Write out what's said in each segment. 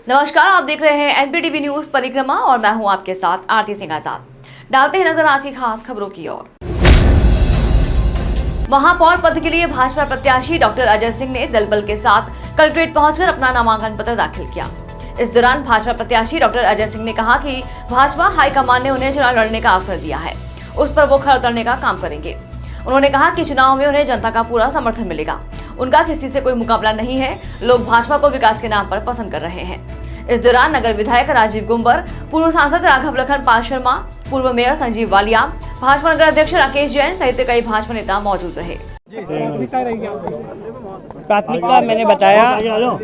नमस्कार, आप देख रहे हैं एनपीटीवी न्यूज परिक्रमा और मैं हूं आपके साथ आरती सिंह आजाद। डालते हैं नजर आज की खास खबरों की ओर। महापौर पद के लिए भाजपा प्रत्याशी डॉक्टर अजय सिंह ने दलबल के साथ कलेक्ट्रेट पहुंचकर अपना नामांकन पत्र दाखिल किया। इस दौरान भाजपा प्रत्याशी डॉक्टर अजय सिंह ने कहा कि भाजपा हाईकमान ने उन्हें चुनाव लड़ने का अवसर दिया है, उस पर वो खरा उतरने का काम करेंगे। उन्होंने कहा कि चुनाव में उन्हें जनता का पूरा समर्थन मिलेगा, उनका किसी से कोई मुकाबला नहीं है, लोग भाजपा को विकास के नाम पर पसंद कर रहे हैं। इस दौरान नगर विधायक राजीव गुंबर, पूर्व सांसद राघव लखन पाल शर्मा, पूर्व मेयर संजीव वालिया, भाजपा नगर अध्यक्ष राकेश जैन सहित कई भाजपा नेता मौजूद रहे। प्राथमिकता मैंने बताया,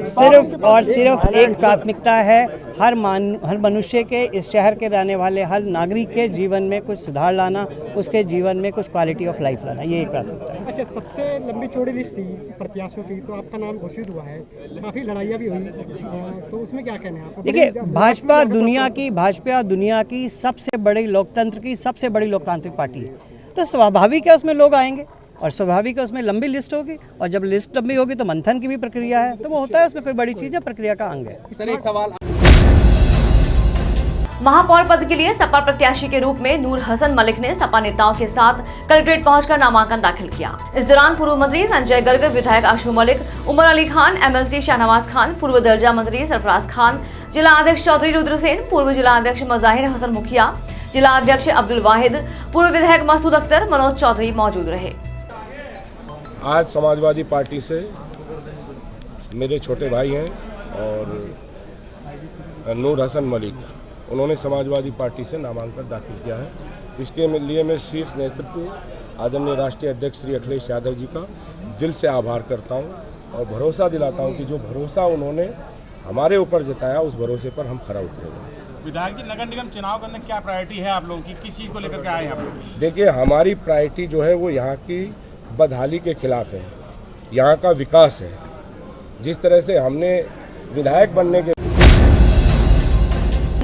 सिर्फ और सिर्फ एक प्राथमिकता है, हर मनुष्य के, इस शहर के रहने वाले हर नागरिक के जीवन में कुछ सुधार लाना, उसके जीवन में कुछ क्वालिटी ऑफ लाइफ लाना, ये एक प्राथमिकता है। अच्छा, सबसे लंबी चौड़ी लिस्ट थी प्रत्याशियों की, तो आपका नाम घोषित हुआ है, काफ़ी लड़ाइयाँ भी हुई, तो उसमें क्या कहना है आपको? देखिए, भाजपा दुनिया की सबसे बड़ी लोकतंत्र की सबसे बड़ी लोकतांत्रिक पार्टी है, तो स्वाभाविक है उसमें लोग आएंगे और स्वाभाविक है उसमें लंबी लिस्ट होगी, और जब लिस्ट लंबी होगी तो मंथन की भी प्रक्रिया है, तो वो होता है, उसमें कोई बड़ी चीज़ है, प्रक्रिया का अंग है। सर, एक सवाल, महापौर पद के लिए सपा प्रत्याशी के रूप में नूर हसन मलिक ने सपा नेताओं के साथ कलेक्ट्रेट पहुंचकर नामांकन दाखिल किया। इस दौरान पूर्व मंत्री संजय गर्ग, विधायक आशु मलिक, उमर अली खान, एमएलसी शाहनवाज खान, पूर्व दर्जा मंत्री सरफराज खान, जिला अध्यक्ष चौधरी रुद्रसेन, पूर्व जिला अध्यक्ष मजाहिर हसन मुखिया, जिला अध्यक्ष अब्दुल वाहिद, पूर्व विधायक मसूद अख्तर, मनोज चौधरी मौजूद रहे। आज समाजवादी पार्टी से मेरे छोटे भाई हैं और नूर हसन मलिक, उन्होंने समाजवादी पार्टी से नामांकन दाखिल किया है। इसके लिए मैं शीर्ष नेतृत्व आदरणीय राष्ट्रीय अध्यक्ष श्री अखिलेश यादव जी का दिल से आभार करता हूं और भरोसा दिलाता हूं कि जो भरोसा उन्होंने हमारे ऊपर जताया, उस भरोसे पर हम खरा उतरेंगे। विधायक जी, नगर निगम चुनाव के अंदर क्या प्रायोरिटी है आप लोगों की, किस चीज़ को लेकर के आए हैं आप लोग? देखिए, हमारी प्रायोरिटी जो है वो यहाँ की बदहाली के खिलाफ है, यहाँ का विकास है। जिस तरह से हमने विधायक बनने के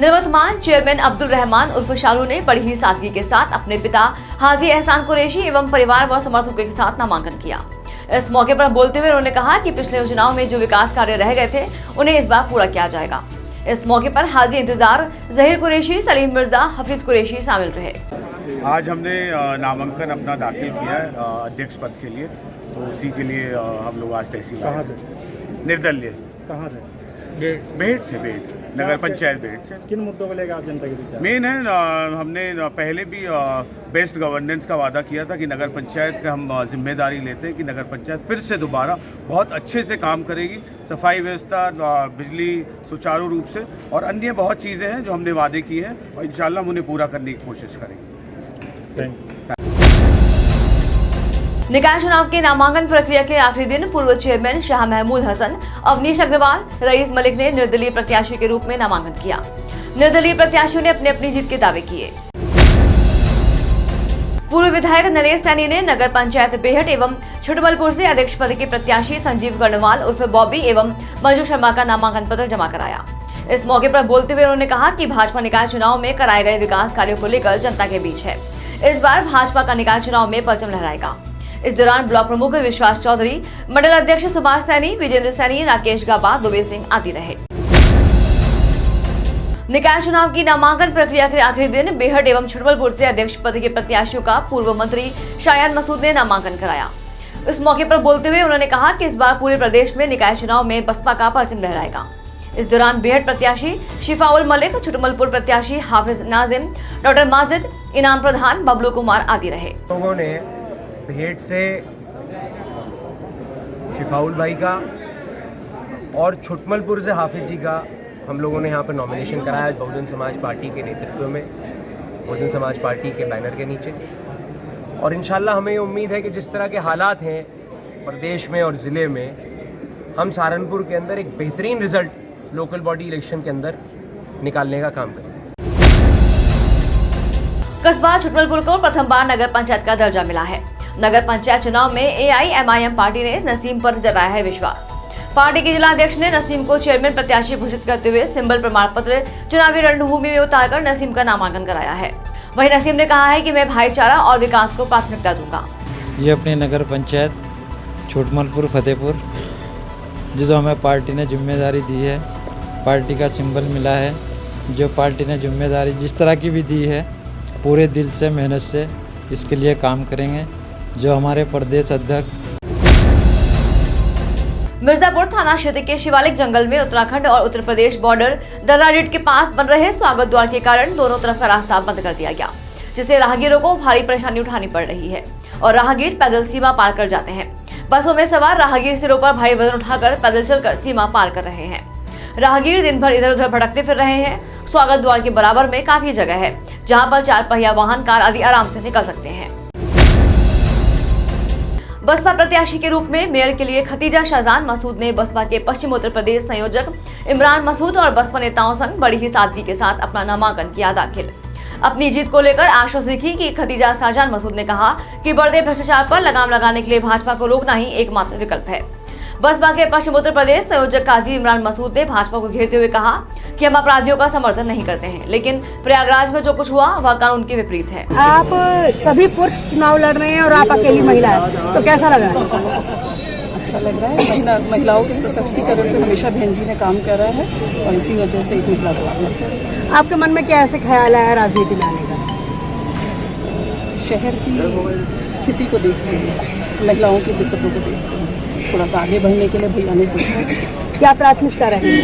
निवर्तमान चेयरमैन अब्दुल रहमान उर्फ शालू ने बड़ी ही सादगी के साथ अपने पिता हाजी एहसान कुरैशी एवं परिवार व समर्थकों के साथ नामांकन किया। इस मौके पर बोलते हुए उन्होंने कहा कि पिछले चुनाव में जो विकास कार्य रह गए थे उन्हें इस बार पूरा किया जाएगा। इस मौके पर हाजी इंतजार, जहीर कुरैशी, सलीम मिर्जा, हफीज कुरैशी शामिल रहे। आज हमने नामांकन अपना दाखिल किया है अध्यक्ष पद के लिए, तो उसी के लिए हम लोग आज तहसील कहाँ से? निर्दलीय। कहाँ से? बेहट से, बेहट नगर पंचायत बेहट से। किन मुद्दों को लेकर आप जनता के बीच? मेन है, हमने पहले भी बेस्ट गवर्नेंस का वादा किया था कि नगर पंचायत का हम जिम्मेदारी लेते हैं कि नगर पंचायत फिर से दोबारा बहुत अच्छे से काम करेगी, सफाई व्यवस्था, बिजली सुचारू रूप से, और अन्य बहुत चीज़ें हैं जो हमने वादे किए हैं और इंशाल्लाह हम उन्हें पूरा करने की कोशिश करेंगे। निकाय चुनाव के नामांकन प्रक्रिया के आखिरी दिन पूर्व चेयरमैन शाह महमूद हसन, अवनीश अग्रवाल, रईस मलिक ने निर्दलीय प्रत्याशी के रूप में नामांकन किया। निर्दलीय प्रत्याशियों ने अपने अपनी जीत के दावे किए। पूर्व विधायक नरेश सैनी ने नगर पंचायत बेहट एवं छुटबलपुर से अध्यक्ष पद के प्रत्याशी संजीव कर्णवाल उर्फ बॉबी एवं मंजू शर्मा का नामांकन पत्र जमा कराया। इस मौके पर बोलते हुए उन्होंने कहा कि भाजपा निकाय चुनाव में कराए गए विकास कार्यों को लेकर जनता के बीच है। इस बार भाजपा का निकाय चुनाव में परचम लहराएगा। इस दौरान ब्लॉक प्रमुख विश्वास चौधरी, मंडल अध्यक्ष सुभाष सैनी, विजेंद्र सैनी, राकेश गाबा, दुबे सिंह आदि रहे। निकाय चुनाव की नामांकन प्रक्रिया के आखिरी दिन बेहट एवं छुटबलपुर से अध्यक्ष पद के प्रत्याशियों का पूर्व मंत्री शायाद मसूद ने नामांकन कराया। इस मौके पर बोलते हुए उन्होंने कहा कि इस बार पूरे प्रदेश में निकाय चुनाव में बसपा का परचम लहराएगा। इस दौरान बेहट प्रत्याशी शिफाउल मलिक, छुटमलपुर प्रत्याशी हाफिज नाजिम, डॉक्टर माजिद, इनाम प्रधान, बबलू कुमार आदि रहे। लोगों ने बेहट से शिफाउल भाई का और छुटमलपुर से हाफिज जी का हम लोगों ने यहाँ पर नॉमिनेशन कराया बहुजन समाज पार्टी के नेतृत्व में, बहुजन समाज पार्टी के बैनर के नीचे। और इंशाल्लाह हमें उम्मीद है कि जिस तरह के हालात हैं प्रदेश में और ज़िले में, हम सहारनपुर के अंदर एक बेहतरीन रिजल्ट लोकल बॉडी इलेक्शन के अंदर निकालने का काम करेंगे। कस्बा छुटमलपुर को प्रथम बार नगर पंचायत का दर्जा मिला है। नगर पंचायत चुनाव में AIMIM पार्टी ने नसीम पर जताया है विश्वास। पार्टी के जिला अध्यक्ष ने नसीम को चेयरमैन प्रत्याशी घोषित करते हुए सिंबल प्रमाण पत्र चुनावी रणभूमि में उतारकर नसीम का नामांकन कराया है। वहीं नसीम ने कहा है कि मैं भाईचारा और विकास को प्राथमिकता दूंगा। ये अपनी नगर पंचायत छोटमलपुर फतेहपुर जो हमें पार्टी ने जिम्मेदारी दी है, पार्टी का सिंबल मिला है, जो पार्टी ने जिम्मेदारी जिस तरह की भी दी है पूरे दिल से मेहनत से इसके लिए काम करेंगे। जो हमारे प्रदेश अध्यक्ष मिर्जापुर थाना क्षेत्र के शिवालिक जंगल में उत्तराखंड और उत्तर प्रदेश बॉर्डर दर्राडीट के पास बन रहे स्वागत द्वार के कारण दोनों तरफ का रास्ता बंद कर दिया गया, जिससे राहगीरों को भारी परेशानी उठानी पड़ रही है और राहगीर पैदल सीमा पार कर जाते हैं। बसों में सवार राहगीर सिरों पर भारी वजन उठाकर पैदल चलकर सीमा पार कर रहे हैं। राहगीर दिन भर इधर उधर भटकते फिर रहे हैं। स्वागत द्वार के बराबर में काफी जगह है जहां पर 4 पहिया वाहन, कार आदि आराम से निकल सकते हैं। बसपा प्रत्याशी के रूप में मेयर के लिए खतीजा शाहजान मसूद ने बसपा के पश्चिम उत्तर प्रदेश संयोजक इमरान मसूद और बसपा नेताओं संग बड़ी ही सादगी के साथ अपना नामांकन किया दाखिल। अपनी जीत को लेकर आश्वस्त दिखी कि खतीजा शाहजान मसूद ने कहा कि बढ़ते भ्रष्टाचार पर लगाम लगाने के लिए भाजपा को रोकना ही एकमात्र विकल्प है। बसपा के पश्चिम उत्तर प्रदेश संयोजक काजी इमरान मसूद ने भाजपा को घेरते हुए कहा कि हम अपराधियों का समर्थन नहीं करते हैं, लेकिन प्रयागराज में जो कुछ हुआ वह कानून के विपरीत है। आप सभी पुरुष चुनाव लड़ रहे हैं और आप अकेली महिला है, तो कैसा लग रहा है? अच्छा लग रहा है। महिलाओं के सशक्तिकरण पे हमेशा बहन जी ने काम करा है और इसी वजह से एक महिला को आपके मन में क्या ऐसे ख्याल है राजनीति में आने का? शहर की स्थिति को देखते हुए, महिलाओं की दिक्कतों को देखते हुए थोड़ा सा आगे बढ़ने के लिए भैया ने कुछ क्या प्राथमिकता रहेगी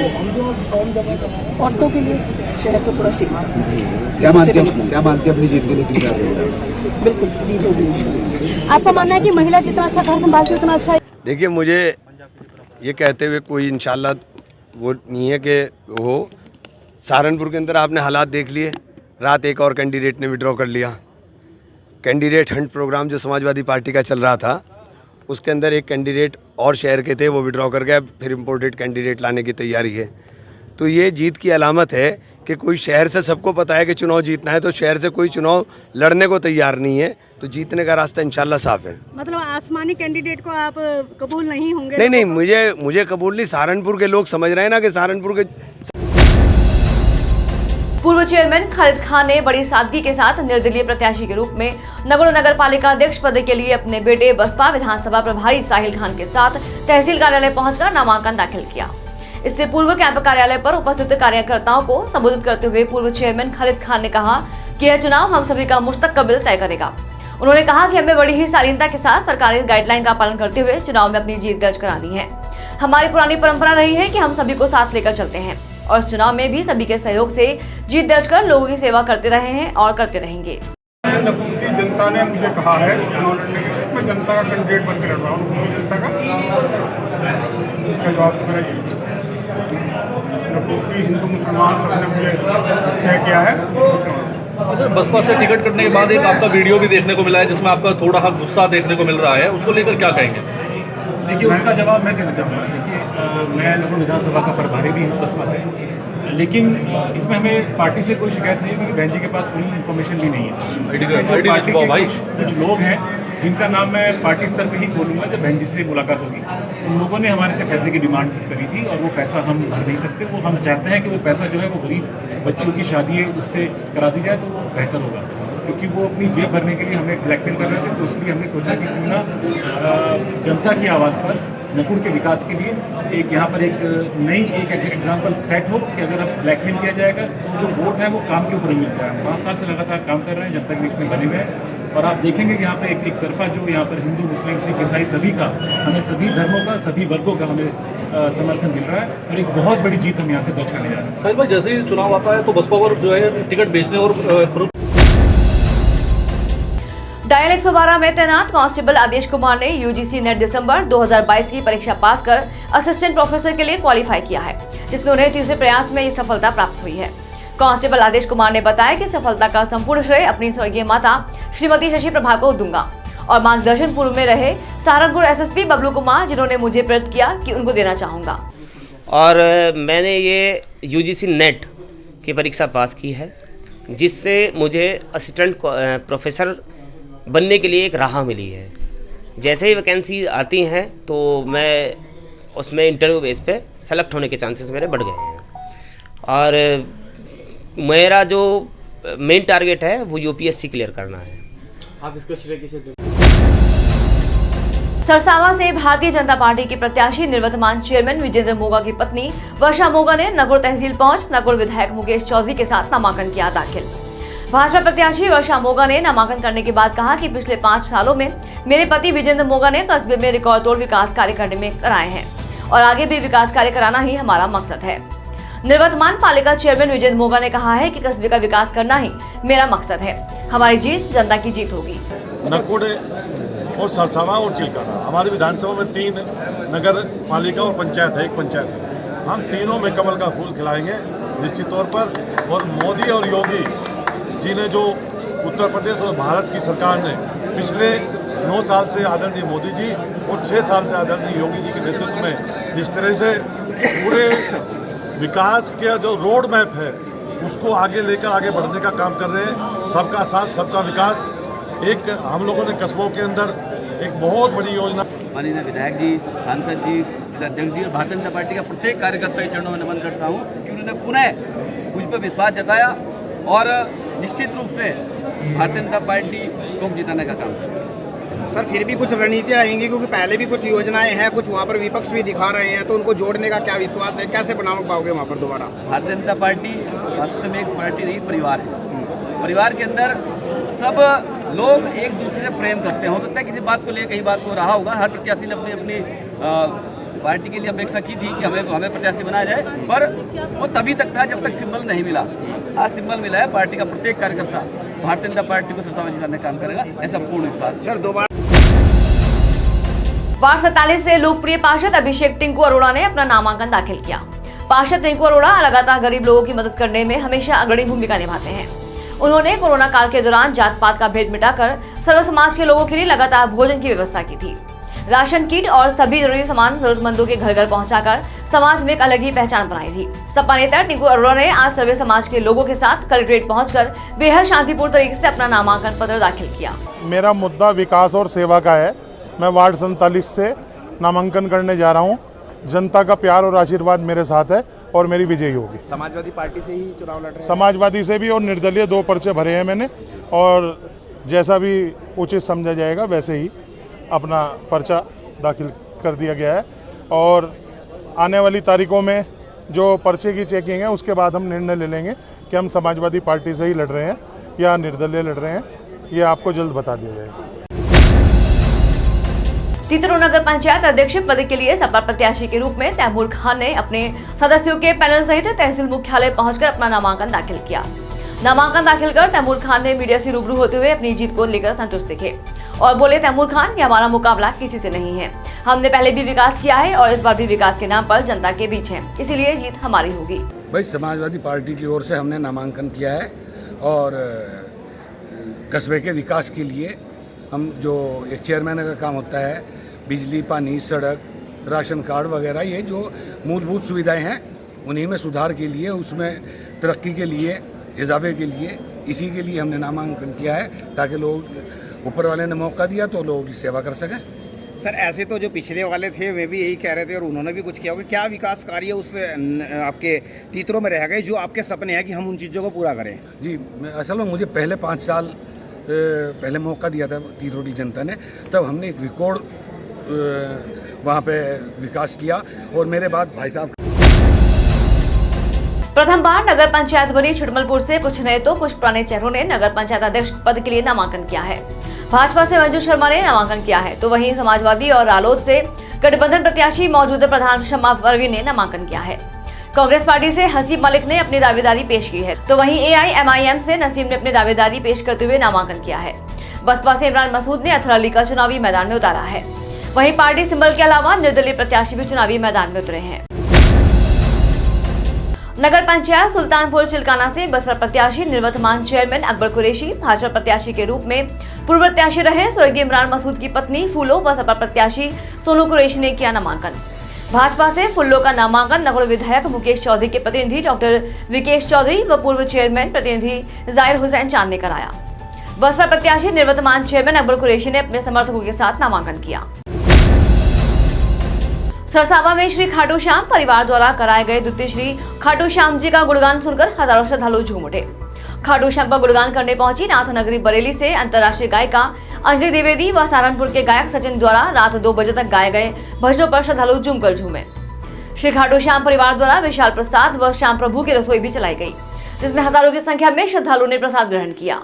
औरतों के लिए? शहर को थोड़ा सीमा क्या मानते अपनी जीत को लेकर? बिल्कुल जीत होगी। आपका मानना है कि महिला जितना अच्छा घर संभालती है उतना अच्छा है? देखिए, मुझे ये कहते हुए कोई इंशाल्लाह वो नहीं है कि हो। सहारनपुर के अंदर आपने हालात देख लिए। रात एक और कैंडिडेट ने विड्रॉ कर लिया। कैंडिडेट हंट प्रोग्राम जो समाजवादी पार्टी का चल रहा था उसके अंदर एक कैंडिडेट और शहर के थे, वो विड्रॉ कर गया। फिर इम्पोर्टेड कैंडिडेट लाने की तैयारी है। तो ये जीत की अलामत है कि कोई शहर से सबको पता है कि चुनाव जीतना है, तो शहर से कोई चुनाव लड़ने को तैयार नहीं है, तो जीतने का रास्ता इंशाल्लाह साफ है। मतलब आसमानी कैंडिडेट को आप कबूल नहीं होंगे? नहीं, मुझे कबूल नहीं। सहारनपुर के लोग समझ रहे हैं ना कि सहारनपुर के पूर्व चेयरमैन खालिद खान ने बड़ी सादगी के साथ निर्दलीय प्रत्याशी के रूप में नगरों नगर पालिका अध्यक्ष पद के लिए अपने बेटे बसपा विधानसभा प्रभारी साहिल खान के साथ तहसील कार्यालय पहुंचकर नामांकन दाखिल किया। इससे पूर्व कैंप कार्यालय पर उपस्थित कार्यकर्ताओं को संबोधित करते हुए पूर्व चेयरमैन खालिद खान ने कहा कि यह चुनाव हम सभी का मुस्तकबिल तय करेगा। उन्होंने कहा कि हमें बड़ी ही शालीनता के साथ सरकारी गाइडलाइन का पालन करते हुए चुनाव में अपनी जीत दर्ज करानी है। हमारी पुरानी परंपरा रही है कि हम सभी को साथ लेकर चलते हैं और इस चुनाव में भी सभी के सहयोग से जीत दर्ज कर लोगों की सेवा करते रहे हैं और करते रहेंगे। जनता ने मुझे कहा है मैं जनता का कैंडिडेट बनकर लड़ रहा हूँ। जनता का इसका जवाब मेरा यही हिंदू मुसलमान सबने मुझे तय किया है। बसपा से टिकट कटने के बाद एक आपका वीडियो भी देखने को मिला है जिसमें आपका थोड़ा सा गुस्सा देखने को मिल रहा है, उसको लेकर क्या कहेंगे? देखिए, उसका जवाब मैं देना चाहूँगा। देखिए, मैं नगर विधानसभा का प्रभारी भी हूँ बसपा से, लेकिन इसमें हमें पार्टी से कोई शिकायत नहीं है क्योंकि बहन जी के पास पूरी इन्फॉर्मेशन भी नहीं है। पार्टी के कुछ लोग हैं जिनका नाम मैं पार्टी स्तर पे ही खोलूँगा जब बहन जी से मुलाकात होगी। उन लोगों ने हमारे से पैसे की डिमांड करी थी और वो पैसा हम भर नहीं सकते। वो हम चाहते हैं कि वो पैसा जो है वो गरीब बच्चों की शादी है उससे करा दी जाए तो वो बेहतर होगा, क्योंकि वो अपनी जेब भरने के लिए हमें ब्लैकमेल कर रहे थे। तो इसलिए हमने सोचा कि क्यों ना जनता की आवाज़ पर नकुड़ के विकास के लिए एक यहाँ पर एक नई एक एग्जाम्पल सेट हो कि अगर अब ब्लैकमेल किया जाएगा तो जो वोट है वो काम के ऊपर ही मिलता है। हम 5 साल से लगातार काम कर रहे हैं, जनता के बीच में बने हुए हैं और आप देखेंगे कि यहाँ पे एक तरफा जो यहाँ पर हिंदू मुस्लिम सिख ईसाई सभी का, हमें सभी धर्मों का सभी वर्गों का हमें समर्थन मिल रहा है और एक बहुत बड़ी जीत हम यहाँ से दर्ज करने जा रहे हैं। साहिल भाई, जैसे ही चुनाव आता है तो बसपा पर जो है टिकट बेचने और डायल 112 में तैनात कांस्टेबल आदेश कुमार ने यूजीसी नेट दिसंबर 2022 की परीक्षा पास कर असिस्टेंट प्रोफेसर के लिए क्वालिफाई किया है, जिसमें उन्हें तीसरे प्रयास में ये सफलता प्राप्त हुई है। कांस्टेबल आदेश कुमार ने बताया कि सफलता का संपूर्ण श्रेय अपनी स्वर्गीय माता श्रीमती शशि प्रभा को दूंगा और मार्गदर्शन पूर्व में रहे सहारनपुर एसएसपी बबलू कुमार, जिन्होंने मुझे प्रेरित किया कि उनको देना चाहूँगा। और मैंने ये यूजीसी नेट की परीक्षा पास की है, जिससे मुझे असिस्टेंट प्रोफेसर बनने के लिए एक राह मिली है। जैसे ही वैकेंसी आती हैं तो मैं उसमें इंटरव्यू बेस पे सेलेक्ट होने के चांसेस मेरे बढ़ गए हैं और मेरा जो मेन टारगेट है वो यूपीएससी क्लियर करना है। आप इसको श्रेय किसे देंगे? सरसावा से भारतीय जनता पार्टी के प्रत्याशी निवर्तमान चेयरमैन विजेंद्र मोगा की पत्नी वर्षा मोगा ने नगौर तहसील पहुंच नगौर विधायक मुकेश चौधरी के साथ नामांकन किया दाखिल। भाजपा प्रत्याशी वर्षा मोगा ने नामांकन करने के बाद कहा कि पिछले 5 सालों में मेरे पति विजेंद्र मोगा ने कस्बे में रिकॉर्ड तोड़ विकास कार्य करने में कराए हैं और आगे भी विकास कार्य कराना ही हमारा मकसद है। निवर्तमान पालिका चेयरमैन विजेंद्र मोगा ने कहा है कि कस्बे का विकास करना ही मेरा मकसद है। हमारी जीत जनता की जीत होगी। नकोड़े और सरसावा और चिलकाना हमारी विधानसभा में 3 नगर पालिका और पंचायत है, एक पंचायत है। हम तीनों में कमल का फूल खिलाएंगे निश्चित तौर पर। और मोदी और योगी जी ने जो उत्तर प्रदेश और भारत की सरकार ने पिछले 9 साल से आदरणीय मोदी जी और 6 साल से आदरणीय योगी जी के नेतृत्व में जिस तरह से पूरे विकास का जो रोड मैप है उसको आगे लेकर आगे बढ़ने का काम कर रहे हैं। सबका साथ सबका विकास एक हम लोगों ने कस्बों के अंदर एक बहुत बड़ी योजना। माननीय विधायक जी, सांसद जी, अध्यक्ष जी और भारतीय जनता पार्टी का प्रत्येक कार्यकर्ता के चरणों में नमन करता हूँ कि उन्होंने पुनः मुझ पर विश्वास जताया और निश्चित रूप से भारतीय जनता पार्टी को जिताने का काम किया। सर फिर भी कुछ रणनीतियाँ रहेंगी क्योंकि पहले भी कुछ योजनाएं हैं, कुछ वहाँ पर विपक्ष भी दिखा रहे हैं, तो उनको जोड़ने का क्या विश्वास है? कैसे बना पाओगे वहाँ पर दोबारा? भारतीय जनता पार्टी वास्तव में एक पार्टी नहीं, परिवार है। परिवार के अंदर सब लोग एक दूसरे से प्रेम करते हैं। हो सकता है किसी बात को लेकर कहीं बात को रहा होगा। हर प्रत्याशी ने अपनी अपनी पार्टी के लिए अपेक्षा की थी कि हमें प्रत्याशी बनाया जाए, पर वो तभी तक था जब तक सिंबल नहीं मिला। आज सिंबल मिला है। पार्टी का प्रत्येक कार्यकर्ता भारतीय जनता पार्टी को सरसावा जिताने का काम करेगा, ऐसा पूर्ण विश्वास। सर दोबारा वार्ड 47 से लोकप्रिय पार्षद अभिषेक टिंकू अरोड़ा ने अपना नामांकन दाखिल किया। पार्षद टिंकू अरोड़ा लगातार गरीब लोगों की मदद करने में हमेशा अग्रणी भूमिका निभाते हैं। उन्होंने कोरोना काल के दौरान जात पात का भेद मिटाकर सर्व समाज के लोगों के लिए लगातार भोजन की व्यवस्था की थी। राशन किट और सभी जरूरी सामान जरूरतमंदों के घर घर पहुंचाकर समाज में एक अलग ही पहचान बनाई थी। सपा नेता टिंकू अरोड़ा ने आज सर्वे समाज के लोगों के साथ कलेक्ट्रेट पहुंचकर बेहद शांतिपूर्ण तरीके से अपना नामांकन पत्र दाखिल किया। मेरा मुद्दा विकास और सेवा का है। मैं वार्ड 47 से नामांकन करने जा रहा हूँ। जनता का प्यार और आशीर्वाद मेरे साथ है और मेरी विजयी होगी। समाजवादी पार्टी से ही चुनाव लड़ रहे हैं? समाजवादी से भी और निर्दलीय 2 पर्चे भरे हैं मैंने और जैसा भी उचित समझा जाएगा वैसे ही अपना पर्चा दाखिल कर दिया गया है। और आने वाली तारीखों में जो पर्चे की चेकिंग है उसके बाद हम निर्णय ले लेंगे कि हम समाजवादी पार्टी से ही लड़ रहे हैं या निर्दलीय लड़ रहे हैं। ये आपको जल्द बता दिया जाएगा। तीतरो नगर पंचायत अध्यक्ष पद के लिए सपा प्रत्याशी के रूप में तैमूर खान ने अपने सदस्यों के पैनल सहित तहसील मुख्यालय पहुंचकर अपना नामांकन दाखिल किया। नामांकन दाखिल कर तैमूर खान ने मीडिया से रूबरू होते हुए अपनी जीत को लेकर संतुष्ट दिखे और बोले, तैमूर खान कि हमारा मुकाबला किसी से नहीं है। हमने पहले भी विकास किया है और इस बार भी विकास के नाम पर जनता के बीच है, इसीलिए जीत हमारी होगी। भाई समाजवादी पार्टी की ओर से हमने नामांकन किया है और कस्बे के विकास के लिए हम जो एक चेयरमैन का काम होता है, बिजली, पानी, सड़क, राशन कार्ड वगैरह, ये जो मूलभूत सुविधाएं हैं उन्हीं में सुधार के लिए, उसमें तरक्की के लिए, इजाफे के लिए, इसी के लिए हमने नामांकन किया है ताकि लोग, ऊपर वाले ने मौका दिया तो लोग सेवा कर सकें। सर ऐसे तो जो पिछले वाले थे वे भी यही कह रहे थे और उन्होंने भी कुछ किया होगा। क्या विकास कार्य उस आपके तीतरों में रह गए जो आपके सपने हैं कि हम उन चीज़ों को पूरा करें? जी, असल में मुझे पहले 5 साल पहले मौका दिया था तीतरों की जनता ने, तब हमने एक रिकॉर्ड वहाँ पे विकास किया और मेरे बाद भाई साहब। प्रथम बार नगर पंचायत बनी छिटमलपुर से कुछ नए तो कुछ पुराने चेहरों ने नगर पंचायत अध्यक्ष पद के लिए नामांकन किया है। भाजपा से मंजू शर्मा ने नामांकन किया है तो वहीं समाजवादी और रालोद से गठबंधन प्रत्याशी मौजूदा प्रधान शम्मा परवीन ने नामांकन किया है। कांग्रेस पार्टी से हसीब मलिक ने अपनी दावेदारी पेश की है तो वहीं AIMIM से नसीम ने अपनी दावेदारी पेश करते हुए नामांकन किया है। बसपा से इमरान मसूद ने अथर अली का चुनावी मैदान में उतारा है। वहीं पार्टी सिंबल के अलावा निर्दलीय प्रत्याशी भी चुनावी मैदान में उतरे हैं। नगर पंचायत सुल्तानपुर चिलकाना से बसपा प्रत्याशी निवर्तमान चेयरमैन अकबर कुरैशी, भाजपा प्रत्याशी के रूप में पूर्व प्रत्याशी रहे स्वर्गीय इमरान मसूद की पत्नी फूलो व सपा प्रत्याशी सोनू कुरैशी ने किया नामांकन। भाजपा से फुल्लो का नामांकन नगौर विधायक मुकेश चौधरी के प्रतिनिधि डॉक्टर विकेश चौधरी व पूर्व चेयरमैन प्रतिनिधि जाहिर हुसैन चांद ने कराया। बसपा प्रत्याशी निवर्तमान चेयरमैन अकबर कुरैशी ने अपने समर्थकों के साथ नामांकन किया। सरसावा में श्री खाटू श्याम परिवार द्वारा कराए गए द्वितीय श्री खाटू श्याम जी का गुणगान सुनकर हजारों श्रद्धालु झूम उठे। खाटू श्याम का गुणगान करने पहुंची नाथनगरी बरेली से अंतर्राष्ट्रीय गायिका अंजलि द्विवेदी व सहारनपुर के गायक सचिन द्वारा रात 2 बजे तक गाए गए भजनों पर श्रद्धालु जमकर झूमे। श्री खाटू श्याम परिवार द्वारा विशाल प्रसाद व श्याम प्रभु की रसोई भी चलाई गई, जिसमें हजारों की संख्या में श्रद्धालुओं ने प्रसाद ग्रहण किया।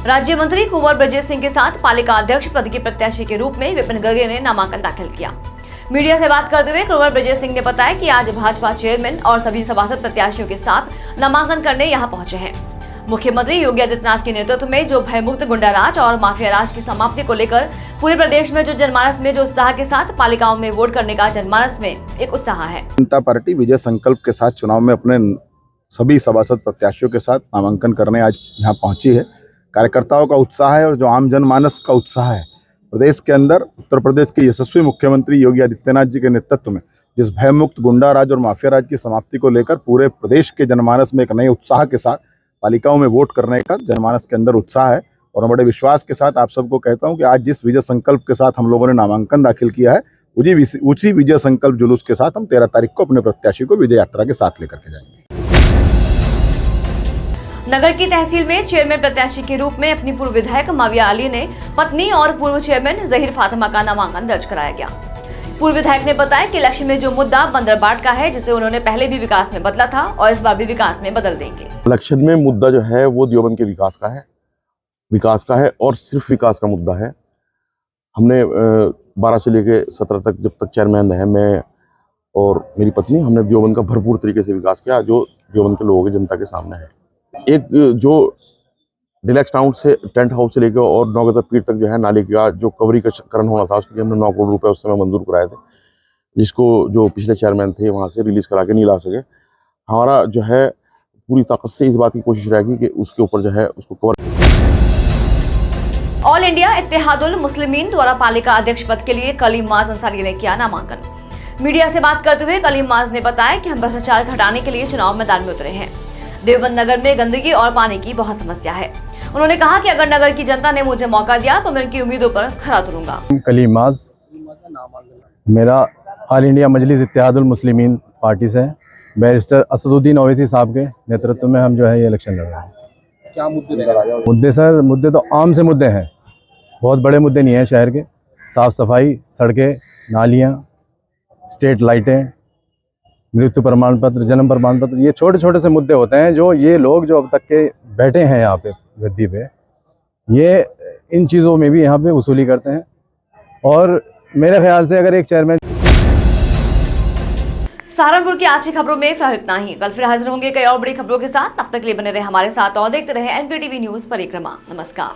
राज्य मंत्री कुंवर ब्रजेश सिंह के साथ पालिका अध्यक्ष पद के प्रत्याशी के रूप में विपिन गर्गे ने नामांकन दाखिल किया। मीडिया से बात करते हुए कुंवर ब्रजेश सिंह ने बताया कि आज भाजपा चेयरमैन और सभी सभासद प्रत्याशियों के साथ नामांकन करने यहां पहुंचे हैं। मुख्यमंत्री योगी आदित्यनाथ के नेतृत्व में जो भयमुक्त गुंडाराज और माफिया राज की समाप्ति को लेकर पूरे प्रदेश में जो जनमानस में जो उत्साह के साथ पालिकाओं में वोट करने का जनमानस में एक उत्साह है। जनता पार्टी विजय संकल्प के साथ चुनाव में अपने सभी सभासद प्रत्याशियों के साथ नामांकन करने आज यहाँ पहुंची है। कार्यकर्ताओं का उत्साह है और जो आम जनमानस का उत्साह है। प्रदेश के अंदर उत्तर प्रदेश के यशस्वी मुख्यमंत्री योगी आदित्यनाथ जी के नेतृत्व में जिस भयमुक्त गुंडा राज और माफिया राज की समाप्ति को लेकर पूरे प्रदेश के जनमानस में एक नए उत्साह के साथ पालिकाओं में वोट करने का जनमानस के अंदर उत्साह है। और बड़े विश्वास के साथ आप सबको कहता हूं कि आज जिस विजय संकल्प के साथ हम लोगों ने नामांकन दाखिल किया है, उसी विजय संकल्प जुलूस के साथ हम 13 तारीख को अपने प्रत्याशी को विजय यात्रा के साथ लेकर के जाएंगे। नगर की तहसील में चेयरमैन प्रत्याशी के रूप में अपनी पूर्व विधायक माविया अली ने पत्नी और पूर्व चेयरमैन जहीर फातिमा का नामांकन दर्ज कराया गया। पूर्व विधायक ने बताया कि लक्ष्य में जो मुद्दा बंदरबाट का है, जिसे उन्होंने पहले भी विकास में बदला था और इस बार भी विकास में बदल देंगे। इलेक्शन में मुद्दा जो है वो देवबंद के विकास का है और सिर्फ विकास का मुद्दा है। हमने 12 से लेके 17 तक जब तक चेयरमैन रहे, मैं और मेरी पत्नी, हमने देवबंद का भरपूर तरीके से विकास किया जो देवबंद के लोगों की जनता के सामने है। एक जो डिलैक्स टाउन से टेंट हाउस से लेकर और नौगता पीठ तक जो है नाले का जो कवरीकरण होना था, उसके लिए हमने 9 करोड़ रुपए उस समय मंजूर कराए थे, जिसको जो पिछले चेयरमैन थे वहाँ से रिलीज करा के नहीं ला सके। हमारा जो है पूरी ताकत से इस बात की कोशिश रहेगी कि उसके ऊपर जो है उसको cover. All India Ittehadul Muslimeen द्वारा पालिका अध्यक्ष पद के लिए कलीम माज अंसारी ने किया नामांकन। मीडिया से बात करते हुए कलीम माज ने बताया कि हम भ्रष्टाचार घटाने के लिए चुनाव मैदान में उतरे हैं। देवबंद नगर में गंदगी और पानी की बहुत समस्या है। उन्होंने कहा कि अगर नगर की जनता ने मुझे मौका दिया तो मैं उनकी उम्मीदों पर खरा उतरूंगा। कलीम माज, मेरा ऑल इंडिया मजलिस इत्तेहादुल मुस्लिमीन पार्टी से बैरिस्टर असदुद्दीन ओवैसी साहब के नेतृत्व में हम जो है ये इलेक्शन लड़ रहे हैं। क्या मुद्दे? मुद्दे सर, मुद्दे तो आम से मुद्दे हैं, बहुत बड़े मुद्दे नहीं हैं शहर के। साफ़ सफाई, सड़कें, नालियाँ, स्ट्रीट लाइटें, मृत्यु प्रमाण पत्र, जन्म प्रमाण पत्र, ये छोटे छोटे से मुद्दे होते हैं जो ये लोग जो अब तक के बैठे हैं यहाँ पे गद्दी पे, ये इन चीज़ों में भी यहाँ पे वसूली करते हैं। और मेरे ख्याल से अगर एक चेयरमैन। सहारनपुर की आज की खबरों में फिलहाल इतना ही। कल फिर हाजिर होंगे कई और बड़ी खबरों के साथ। तब तक के लिए बने रहे हमारे साथ और देखते रहे NPTV न्यूज़ परिक्रमा। नमस्कार।